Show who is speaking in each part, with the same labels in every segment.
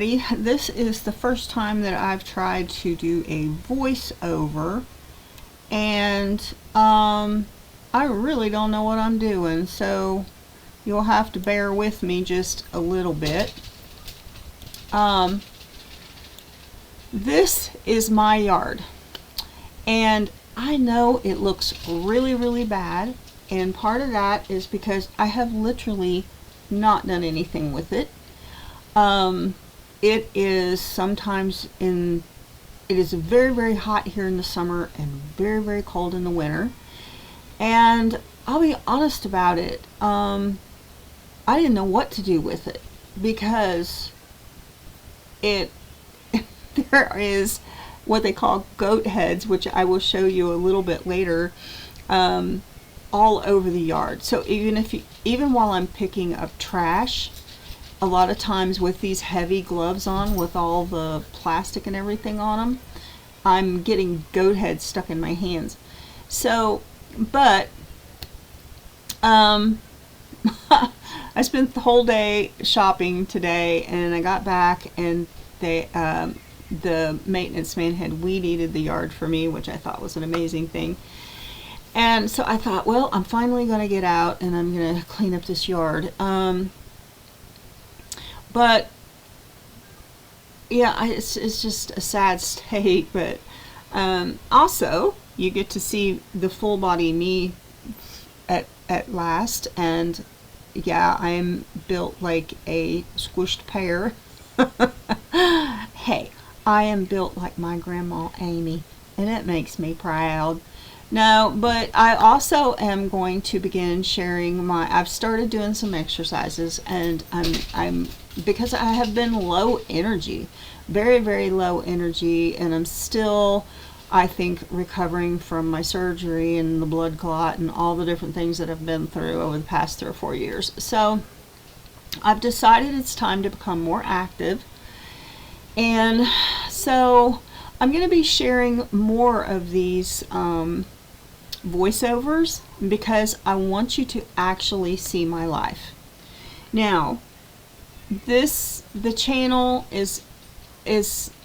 Speaker 1: everybody. This is the first time that I've tried to do a voiceover, and I really don't know what I'm doing, so you'll have to bear with me just a little bit. This is my yard, and I know it looks really bad, and part of that is because I have literally not done anything with it. It is very hot here in the summer and very cold in the winter. And I'll be honest about it. I didn't know what to do with it because there is what they call goat heads, which I will show you a little bit later, all over the yard. So even while I'm picking up trash, a lot of times with these heavy gloves on with all the plastic and everything on them, I'm getting goat heads stuck in my hands. So, but I spent the whole day shopping today, and I got back and the maintenance man had weed eated the yard for me, which I thought was an amazing thing. And so I thought, well, I'm finally going to get out and I'm going to clean up this yard. But yeah, it's just a sad state. But also, you get to see the full body me at last, and yeah, I'm built like a squished pear. Hey, I am built like my grandma Amy, and it makes me proud. No, but I also am going to begin sharing I've started doing some exercises, and I'm because I have been low energy, very low energy, and I'm still, I think, recovering from my surgery and the blood clot and all the different things that I've been through over the past 3 or 4 years. So I've decided it's time to become more active, and so I'm going to be sharing more of these voiceovers because I want you to actually see my life. Now, the channel is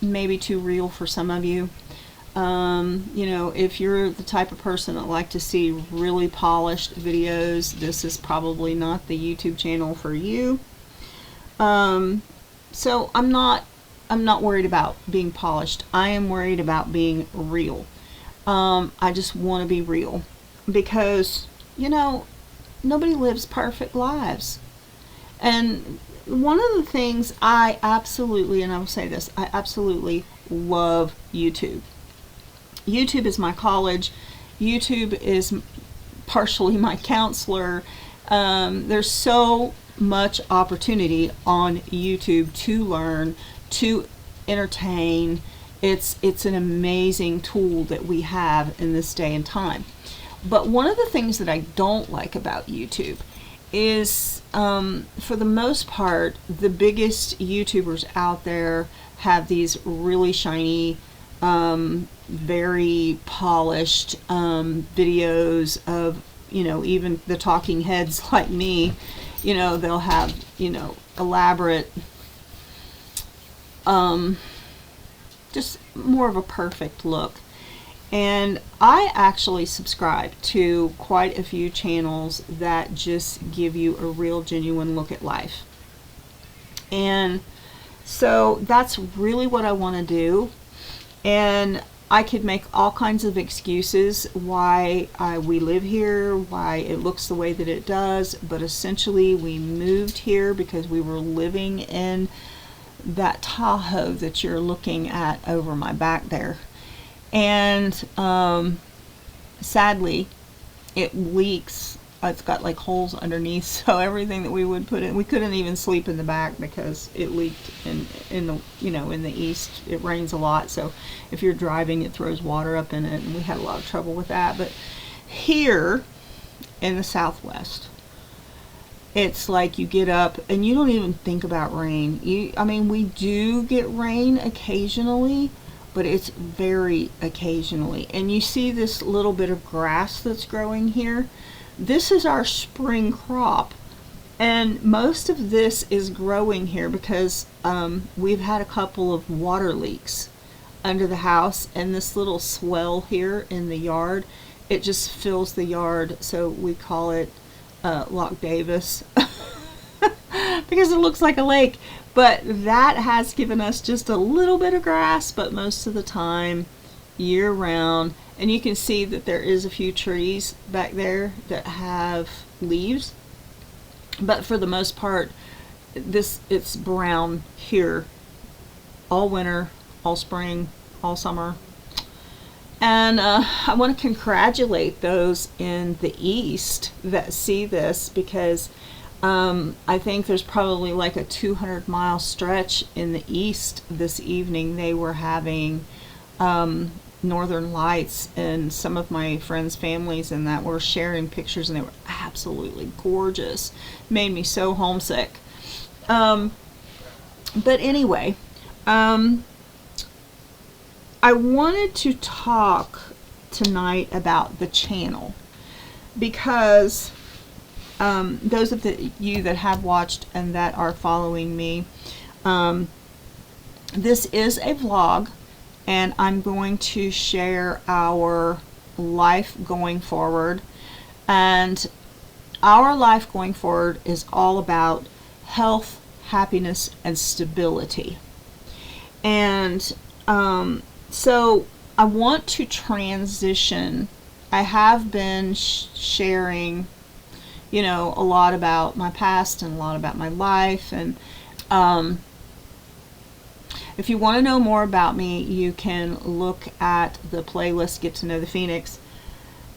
Speaker 1: maybe too real for some of you. You know, if you're the type of person that like to see really polished videos, this is probably not the YouTube channel for you. So I'm not worried about being polished. I am worried about being real. I just want to be real because, you know, nobody lives perfect lives. And one of the things I absolutely, and I will say this, I absolutely love YouTube. YouTube is my college. YouTube is partially my counselor. There's so much opportunity on YouTube to learn, to entertain. It's an amazing tool that we have in this day and time. But one of the things that I don't like about YouTube is, for the most part, the biggest YouTubers out there have these really shiny, very polished videos of, you know, even the talking heads like me. You know, they'll have, you know, elaborate, just more of a perfect look. And I actually subscribe to quite a few channels that just give you a real genuine look at life. And so that's really what I want to do. And I could make all kinds of excuses why we live here, why it looks the way that it does, but essentially we moved here because we were living in that Tahoe that you're looking at over my back there. And sadly, it leaks. It's got like holes underneath, so everything that we would put in, we couldn't even sleep in the back because it leaked in the, you know, in the east. It rains a lot, so if you're driving, it throws water up in it, and we had a lot of trouble with that. But here in the Southwest, it's like you get up and you don't even think about rain. I mean, we do get rain occasionally, but it's very occasionally. And you see this little bit of grass that's growing here. This is our spring crop, And most of this is growing here because we've had a couple of water leaks under the house, and this little swell here in the yard, it just fills the yard, so we call it Loch Davis because it looks like a lake. But that has given us just a little bit of grass, but most of the time year round. And you can see that there is a few trees back there that have leaves, but for the most part it's brown here all winter, all spring, all summer. And I want to congratulate those in the east that see this, because I think there's probably like a 200-mile stretch in the east this evening. They were having northern lights, and some of my friends' families and that were sharing pictures, and they were absolutely gorgeous. Made me so homesick. But anyway, I wanted to talk tonight about the channel, because those of you that have watched and that are following me, this is a vlog, and I'm going to share our life going forward. And our life going forward is all about health, happiness, and stability. And so I want to transition. I have been sharing, a lot about my past and a lot about my life. And if you want to know more about me, you can look at the playlist, Get to Know the Phoenix.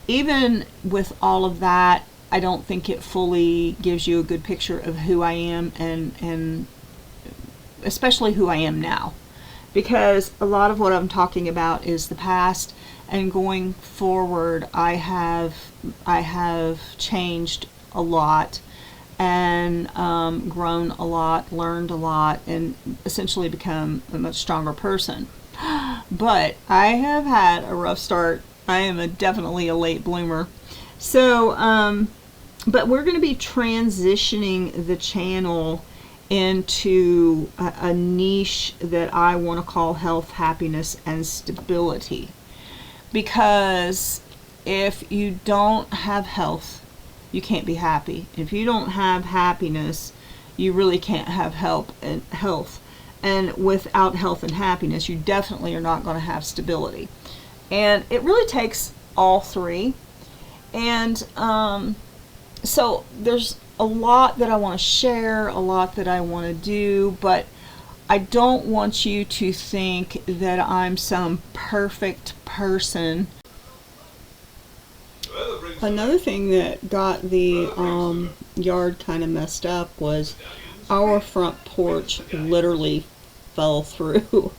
Speaker 1: Even with all of that, I don't think it fully gives you a good picture of who I am, and especially who I am now. Because a lot of what I'm talking about is the past, and going forward I have changed a lot, and grown a lot, learned a lot, and essentially become a much stronger person. But I have had a rough start. I am definitely a late bloomer. So, but we're going to be transitioning the channel into a niche that I want to call health, happiness, and stability. Because if you don't have health, you can't be happy. If you don't have happiness, you really can't have health. And without health and happiness, you definitely are not going to have stability. And it really takes all three. And so there's a lot that I want to share, a lot that I want to do, but I don't want you to think that I'm some perfect person. Another thing that got the yard kind of messed up was our front porch literally fell through.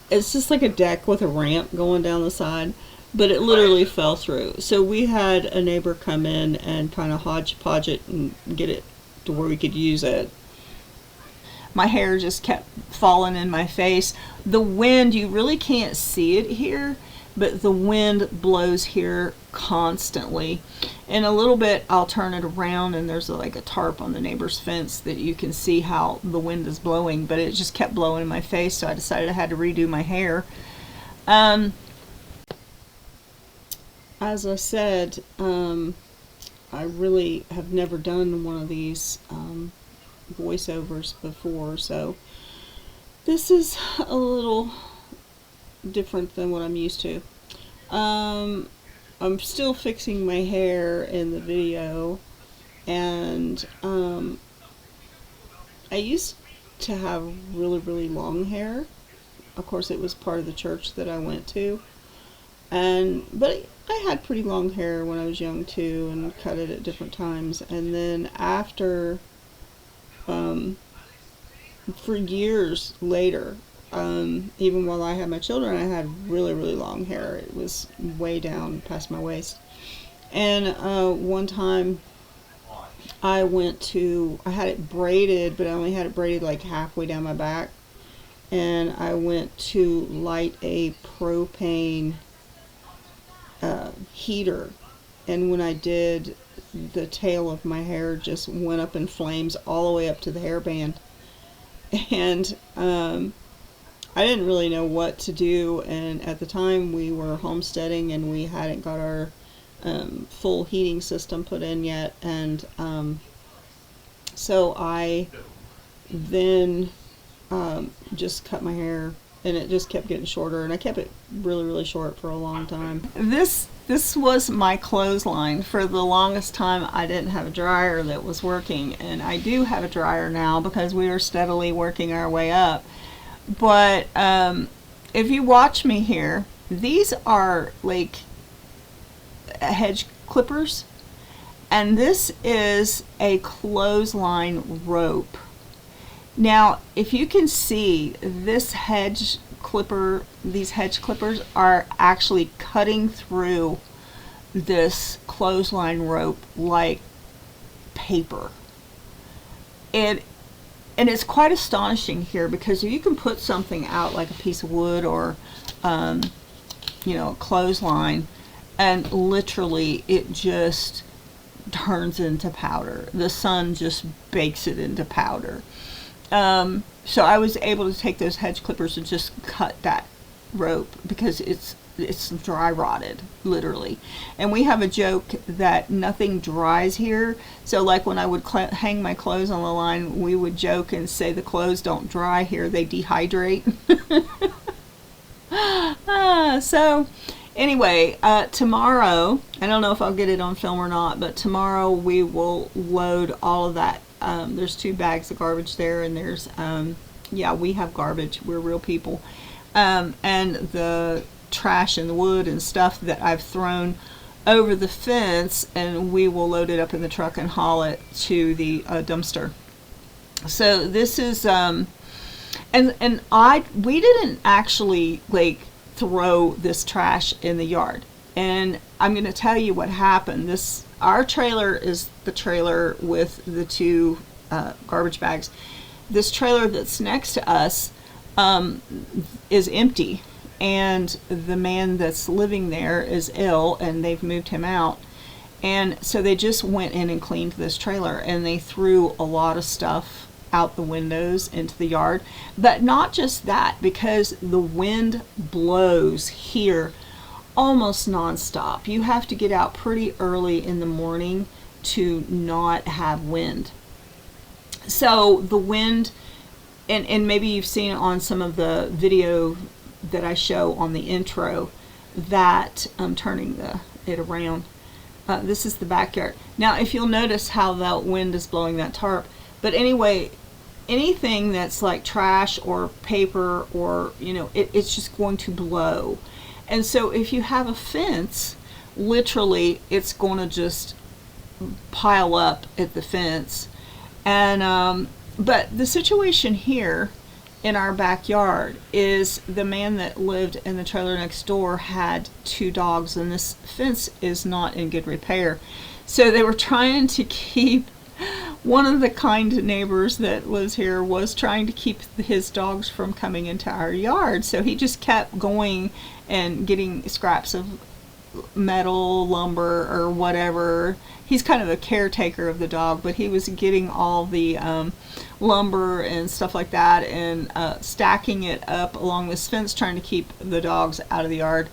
Speaker 1: It's just like a deck with a ramp going down the side, but it literally fell through. So we had a neighbor come in and kind of hodgepodge it and get it to where we could use it. My hair just kept falling in my face. The wind, you really can't see it here, but the wind blows here constantly. In a little bit I'll turn it around, and there's like a tarp on the neighbor's fence that you can see how the wind is blowing, but it just kept blowing in my face, so I decided I had to redo my hair. As I said, I really have never done one of these voiceovers before, so this is a little different than what I'm used to. I'm still fixing my hair in the video, and I used to have really long hair. Of course, it was part of the church that I went to, but I had pretty long hair when I was young too, and cut it at different times. And then after, for years later, even while I had my children, I had really long hair. It was way down past my waist. And one time I had it braided, but I only had it braided like halfway down my back. And I went to light a propane heater, and when I did, the tail of my hair just went up in flames all the way up to the hairband. And I didn't really know what to do, and at the time we were homesteading and we hadn't got our full heating system put in yet, and so I then just cut my hair, and it just kept getting shorter, and I kept it really, really short for a long time. This was my clothesline. For the longest time I didn't have a dryer that was working, and I do have a dryer now because we are steadily working our way up. But if you watch me here, these are like hedge clippers, and this is a clothesline rope. Now, if you can see, this hedge clipper, these hedge clippers are actually cutting through this clothesline rope like paper. And it's quite astonishing here, because you can put something out like a piece of wood or you know, a clothesline, and literally it just turns into powder. The sun just bakes it into powder. So I was able to take those hedge clippers and just cut that rope, because it's dry rotted, literally. And we have a joke that nothing dries here. So like when I would hang my clothes on the line, we would joke and say the clothes don't dry here, they dehydrate. So anyway, tomorrow, I don't know if I'll get it on film or not, but tomorrow we will load all of that. There's 2 bags of garbage there, and there's, yeah, we have garbage. We're real people. And the trash and the wood and stuff that I've thrown over the fence, and we will load it up in the truck and haul it to the dumpster. So this is, and we didn't actually like throw this trash in the yard. And I'm going to tell you what happened. Our trailer is the trailer with the 2 garbage bags. This trailer that's next to us is empty, and the man that's living there is ill, and they've moved him out. And so they just went in and cleaned this trailer, and they threw a lot of stuff out the windows into the yard. But not just that, because the wind blows here almost nonstop. You have to get out pretty early in the morning to not have wind. So the wind, and maybe you've seen on some of the video that I show on the intro, that I'm turning it around. This is the backyard. Now, if you'll notice how the wind is blowing that tarp. But anyway, anything that's like trash or paper, or, you know, it's just going to blow. And so if you have a fence, literally it's going to just pile up at the fence. And but the situation here in our backyard is the man that lived in the trailer next door had 2 dogs, and this fence is not in good repair. So they were trying to keep, one of the kind neighbors that lives here was trying to keep his dogs from coming into our yard. So he just kept going and getting scraps of metal, lumber, or whatever. He's kind of a caretaker of the dog, but he was getting all the lumber and stuff like that, and stacking it up along this fence, trying to keep the dogs out of the yard.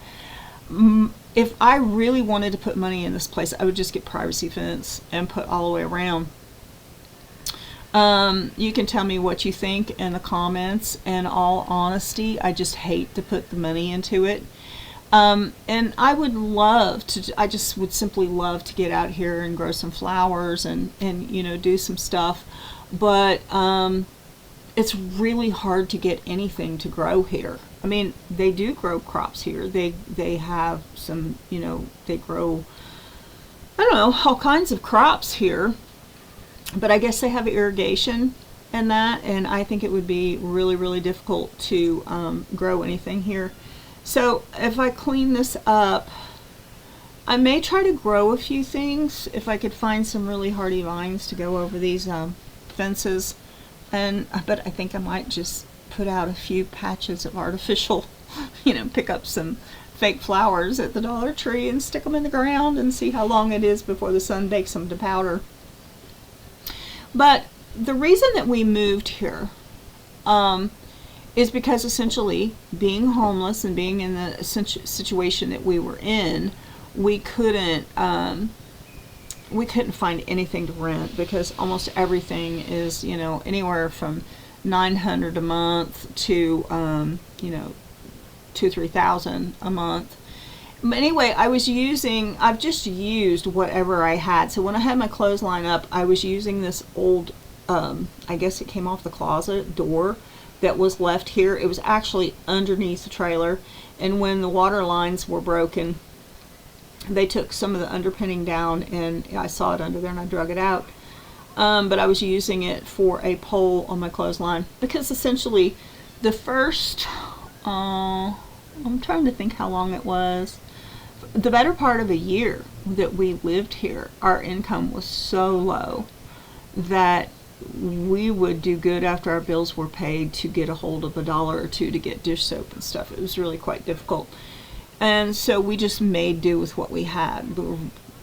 Speaker 1: If I really wanted to put money in this place, I would just get privacy fence and put all the way around. You can tell me what you think in the comments. In all honesty, I just hate to put the money into it. And I would love to, I just would simply love to get out here and grow some flowers and you know, do some stuff. But it's really hard to get anything to grow here. I mean, they do grow crops here. They have some, you know, they grow, I don't know, all kinds of crops here. But I guess they have irrigation and that, and I think it would be really, really difficult to grow anything here. So if I clean this up, I may try to grow a few things if I could find some really hardy vines to go over these fences. But I think I might just put out a few patches of artificial, you know, pick up some fake flowers at the Dollar Tree and stick them in the ground and see how long it is before the sun bakes them to powder. But the reason that we moved here is because essentially being homeless and being in the situation that we were in, we couldn't find anything to rent because almost everything is, you know, anywhere from $900 a month to you know, $2,000-3,000 a month. But anyway, I've just used whatever I had. So when I had my clothesline up, I was using this old, I guess it came off the closet door that was left here. It was actually underneath the trailer, and when the water lines were broken, they took some of the underpinning down, and I saw it under there and I drug it out. But I was using it for a pole on my clothesline because essentially the first, I'm trying to think how long it was. The better part of a year that we lived here, our income was so low that we would do good after our bills were paid to get a hold of $1 or $2 to get dish soap and stuff. It was really quite difficult. And so we just made do with what we had,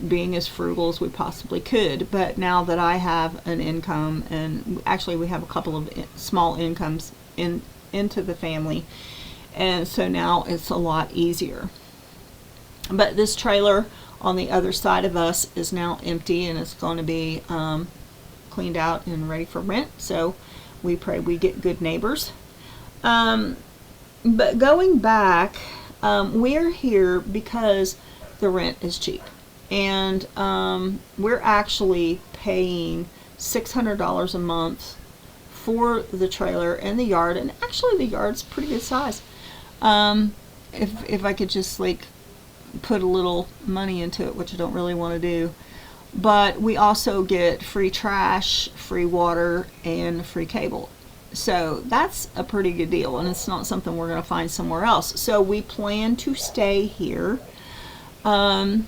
Speaker 1: being as frugal as we possibly could. But now that I have an income, and actually we have a couple of small incomes into the family, and so now it's a lot easier. But this trailer on the other side of us is now empty, and it's going to be cleaned out and ready for rent. So we pray we get good neighbors. But going back, we're here because the rent is cheap, and we're actually paying $600 a month for the trailer and the yard, and actually the yard's pretty good size. If I could just like put a little money into it, which I don't really want to do. But we also get free trash, free water, and free cable. So that's a pretty good deal, and it's not something we're going to find somewhere else. So we plan to stay here until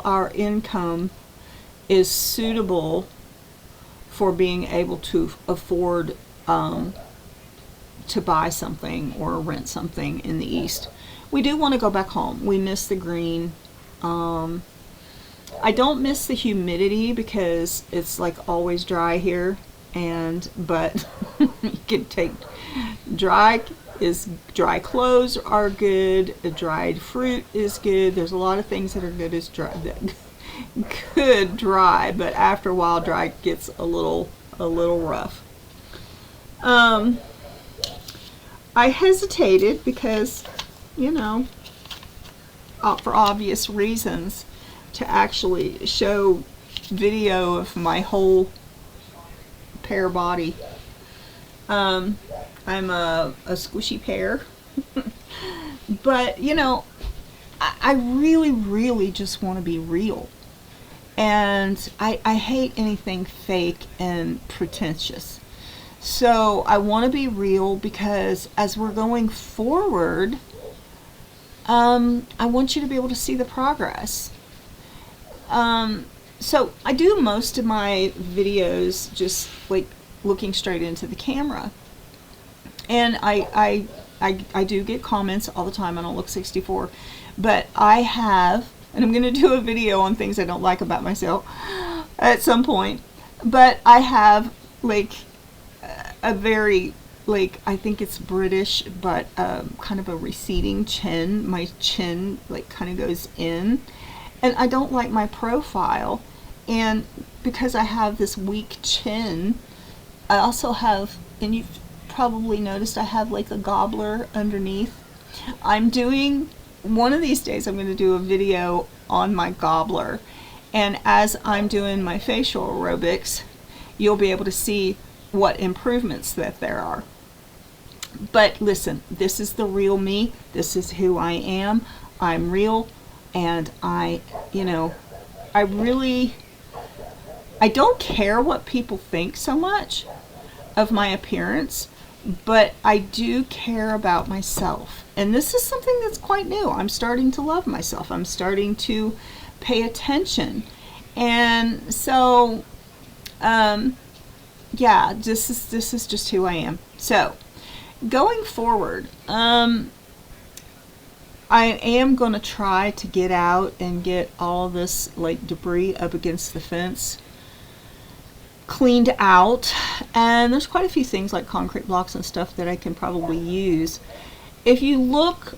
Speaker 1: our income is suitable for being able to afford to buy something or rent something in the East. We do want to go back home. We miss the green. I don't miss the humidity because it's like always dry here, but you can take dry clothes are good, dried fruit is good. There's a lot of things that are good as dry, but after a while dry gets a little rough. I hesitated because, you know, for obvious reasons, to actually show video of my whole pear body. I'm a squishy pear. But, you know, I really, really just want to be real. And I hate anything fake and pretentious. So I want to be real because as we're going forward, I want you to be able to see the progress. So I do most of my videos just like looking straight into the camera. And I do get comments all the time. I don't look 64. But I have, and I'm going to do a video on things I don't like about myself at some point. But I have like a very, like, I think it's British, but kind of a receding chin. My chin like kind of goes in. And I don't like my profile. And because I have this weak chin, I also have, and you've probably noticed, I have like a gobbler underneath. One of these days I'm going to do a video on my gobbler. And as I'm doing my facial aerobics, you'll be able to see what improvements that there are. But listen, this is the real me. This is who I am. I'm real. And I don't care what people think so much of my appearance, but I do care about myself. And this is something that's quite new. I'm starting to love myself. I'm starting to pay attention. And so, yeah, this is just who I am. So, going forward, I am going to try to get out and get all this like debris up against the fence cleaned out, and there's quite a few things like concrete blocks and stuff that I can probably use. If you look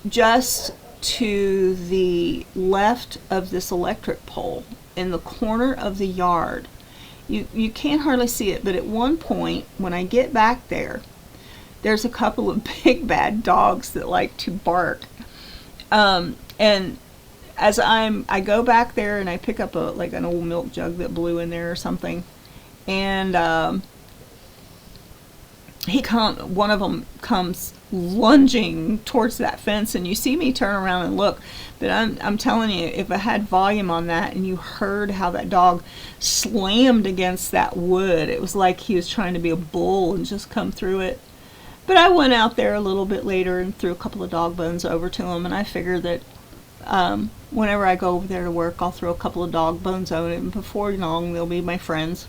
Speaker 1: just to the left of this electric pole in the corner of the yard, you can't hardly see it, but at one point when I get back there, there's a couple of big bad dogs that like to bark. And as I go back there and I pick up like an old milk jug that blew in there or something, and one of them comes lunging towards that fence, and you see me turn around and look. But I'm telling you, if I had volume on that and you heard how that dog slammed against that wood, it was like he was trying to be a bull and just come through it. But I went out there a little bit later and threw a couple of dog bones over to him, and I figured that whenever I go over there to work, I'll throw a couple of dog bones on it, and before long they'll be my friends.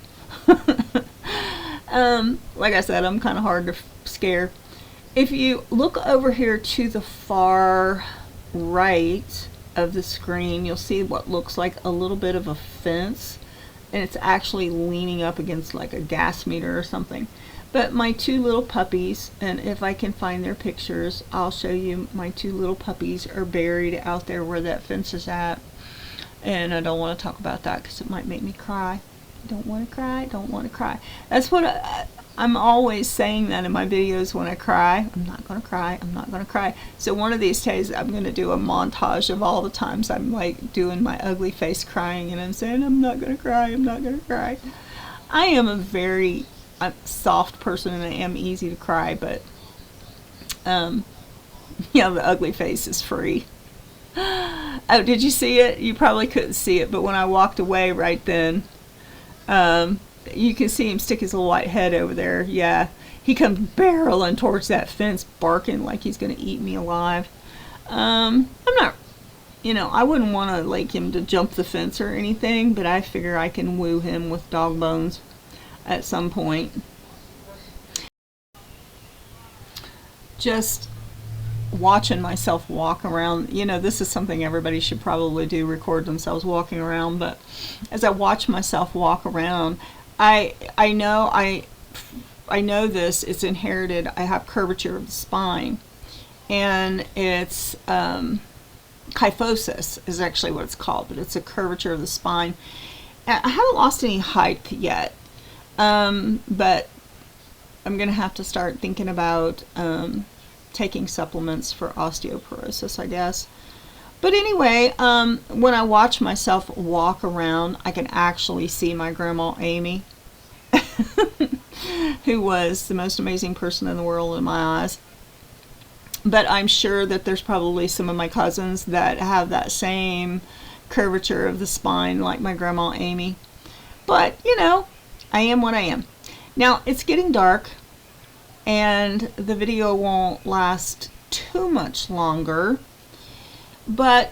Speaker 1: Like I said, I'm kind of hard to scare. If you look over here to the far right of the screen, you'll see what looks like a little bit of a fence, and it's actually leaning up against like a gas meter or something. But my two little puppies, and if I can find their pictures, I'll show you, my two little puppies are buried out there where that fence is at. And I don't want to talk about that because it might make me cry. Don't want to cry, don't want to cry. That's what I'm always saying that in my videos when I cry. I'm not going to cry, I'm not going to cry. So one of these days I'm going to do a montage of all the times I'm like doing my ugly face crying, and I'm saying I'm not going to cry, I'm not going to cry. I am a very soft person, and I am easy to cry, but yeah, the ugly face is free. Oh, did you see it? You probably couldn't see it, but when I walked away right then, you can see him stick his little white head over there. Yeah, he comes barreling towards that fence, barking like he's going to eat me alive. I'm not, I wouldn't want to like him to jump the fence or anything, but I figure I can woo him with dog bones at some point. Just watching myself walk around, this is something everybody should probably do, record themselves walking around. But as I watch myself walk around, I know this, it's inherited. I have curvature of the spine, and it's kyphosis is actually what it's called, but it's a curvature of the spine. And I haven't lost any height yet, but I'm gonna have to start thinking about taking supplements for osteoporosis, I guess. But anyway, when I watch myself walk around, I can actually see my grandma Amy, who was the most amazing person in the world in my eyes. But I'm sure that there's probably some of my cousins that have that same curvature of the spine like my grandma Amy. But, I am what I am. Now, it's getting dark, and the video won't last too much longer. But,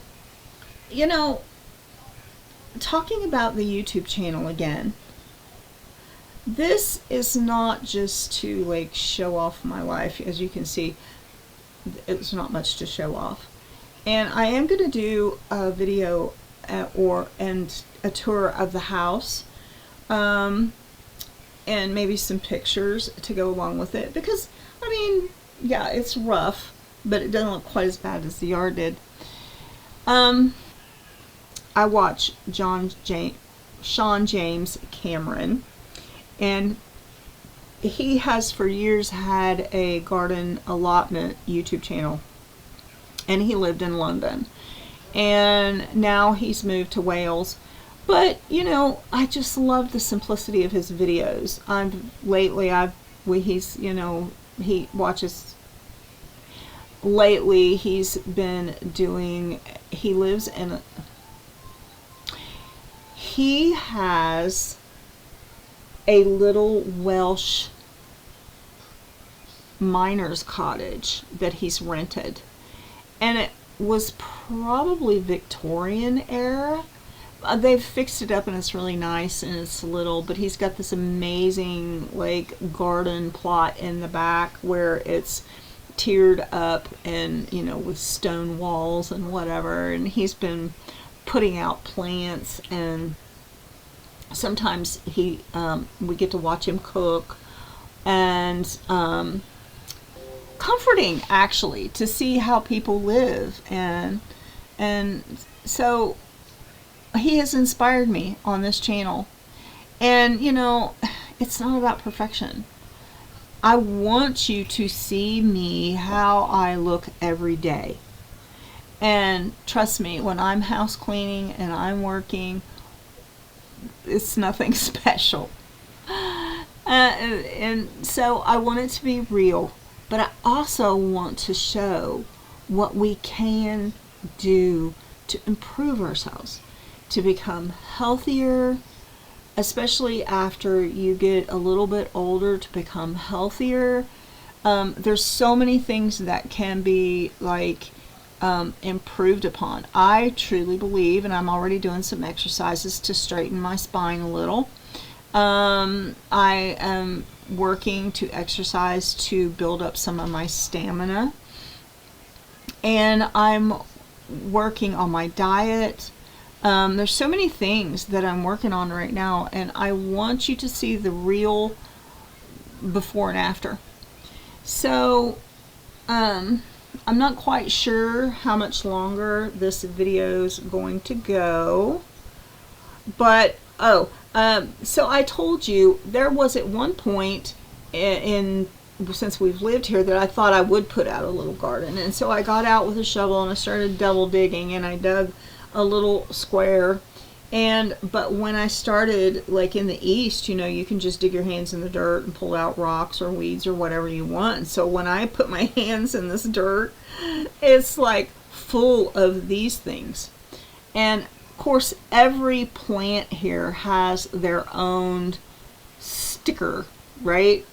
Speaker 1: talking about the YouTube channel again, this is not just to like show off my life. As you can see, it's not much to show off. And I am going to do a video and a tour of the house, and maybe some pictures to go along with it, because yeah, it's rough, but it doesn't look quite as bad as the yard did. I watch Sean James Cameron, and he has for years had a garden allotment YouTube channel, and he lived in London, and now he's moved to Wales. But I just love the simplicity of his videos. He watches. Lately, he's been doing. He has a little Welsh miner's cottage that he's rented, and it was probably Victorian era. They've fixed it up and it's really nice, and it's little, but he's got this amazing like garden plot in the back where it's tiered up and, you know, with stone walls and whatever. And he's been putting out plants, and sometimes we get to watch him cook, and comforting actually to see how people live, and so he has inspired me on this channel. And you know, it's not about perfection. I want you to see me how I look every day. And trust me, when I'm house cleaning and I'm working, it's nothing special. And so I want it to be real, but I also want to show what we can do to improve ourselves, to become healthier, especially after you get a little bit older, to become healthier. There's so many things that can be like improved upon. I truly believe, and I'm already doing some exercises to straighten my spine a little. I am working to exercise to build up some of my stamina, and I'm working on my diet. There's so many things that I'm working on right now, and I want you to see the real before and after. So I'm not quite sure how much longer this video is going to go, but so I told you there was at one point since we've lived here that I thought I would put out a little garden, and so I got out with a shovel and I started double digging, and I dug a little square. But when I started, like in the East, you know, you can just dig your hands in the dirt and pull out rocks or weeds or whatever you want. And so when I put my hands in this dirt, it's like full of these things. And of course, every plant here has their own sticker, right?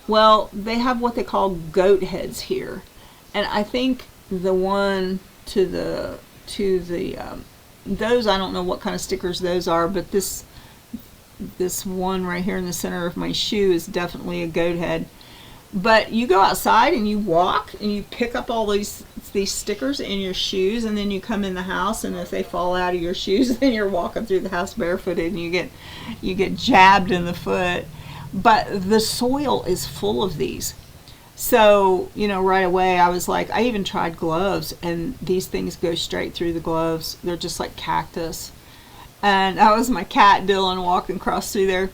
Speaker 1: Well, they have what they call goat heads here. And I think the one to the those, I don't know what kind of stickers those are, but this one right here in the center of my shoe is definitely a goat head. But you go outside and you walk and you pick up all these stickers in your shoes, and then you come in the house, and if they fall out of your shoes, then you're walking through the house barefooted and you get jabbed in the foot. But the soil is full of these. So, you know, right away I was like, I even tried gloves, and these things go straight through the gloves. They're just like cactus. And that was my cat Dylan walking across through there.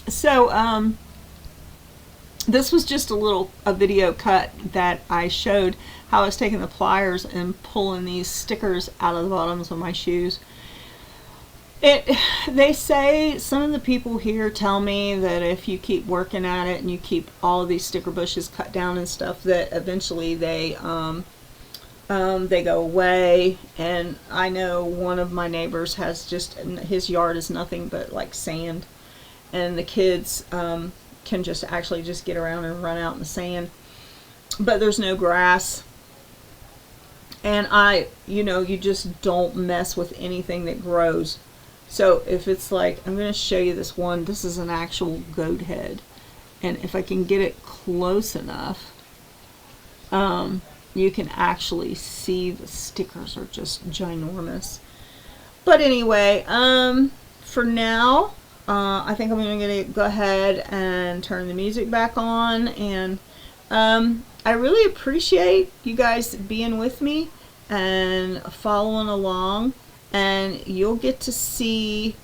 Speaker 1: So this was just a video cut that I showed how I was taking the pliers and pulling these stickers out of the bottoms of my shoes. They say, some of the people here tell me that if you keep working at it and you keep all of these sticker bushes cut down and stuff, that eventually they go away. And I know one of my neighbors has his yard is nothing but like sand, and the kids can just actually just get around and run out in the sand, but there's no grass. And you just don't mess with anything that grows. So if it's like, I'm going to show you this one. This is an actual goat head. And if I can get it close enough, you can actually see the stickers are just ginormous. But anyway, for now, I think I'm going to go ahead and turn the music back on. And I really appreciate you guys being with me and following along. And you'll get to see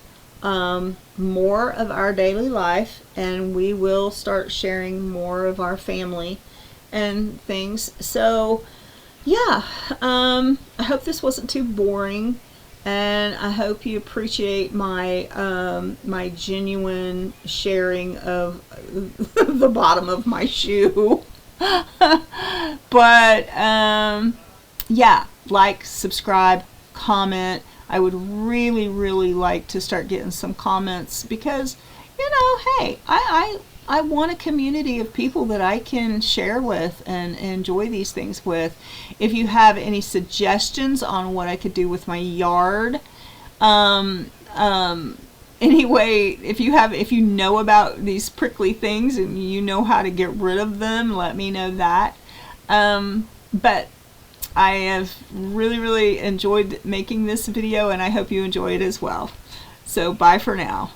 Speaker 1: more of our daily life, and we will start sharing more of our family and things. So yeah, I hope this wasn't too boring, and I hope you appreciate my my genuine sharing of the bottom of my shoe. But yeah, like, subscribe, comment. I would really, really like to start getting some comments, because, you know, hey, I want a community of people that I can share with and enjoy these things with. If you have any suggestions on what I could do with my yard, anyway, if you know about these prickly things and you know how to get rid of them, let me know that. But I have really enjoyed making this video, and I hope you enjoy it as well. So bye for now.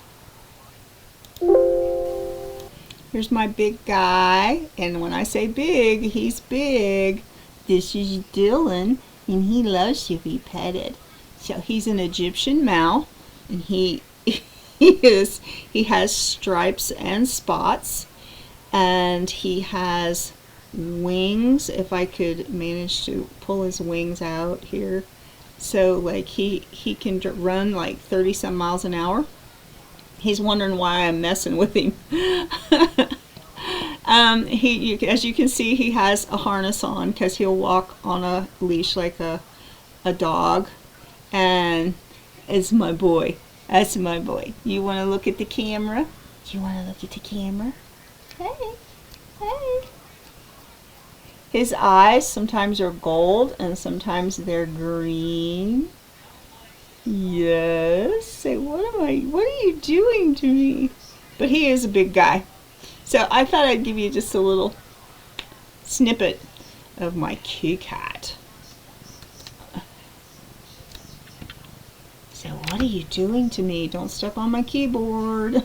Speaker 1: Here's my big guy, and when I say big, he's big. This is Dylan, and he loves to be petted. So he's an Egyptian Mal, and he has stripes and spots, and he has wings. If I could manage to pull his wings out here, so like he can run like 30 some miles an hour. He's wondering why I'm messing with him. As you can see, he has a harness on because he'll walk on a leash like a dog. And it's my boy. That's my boy. You want to look at the camera? You want to look at the camera? Hey, hey. His eyes sometimes are gold and sometimes they're green. Yes. Say, what are you doing to me? But he is a big guy. So I thought I'd give you just a little snippet of my kitty cat. So what are you doing to me? Don't step on my keyboard.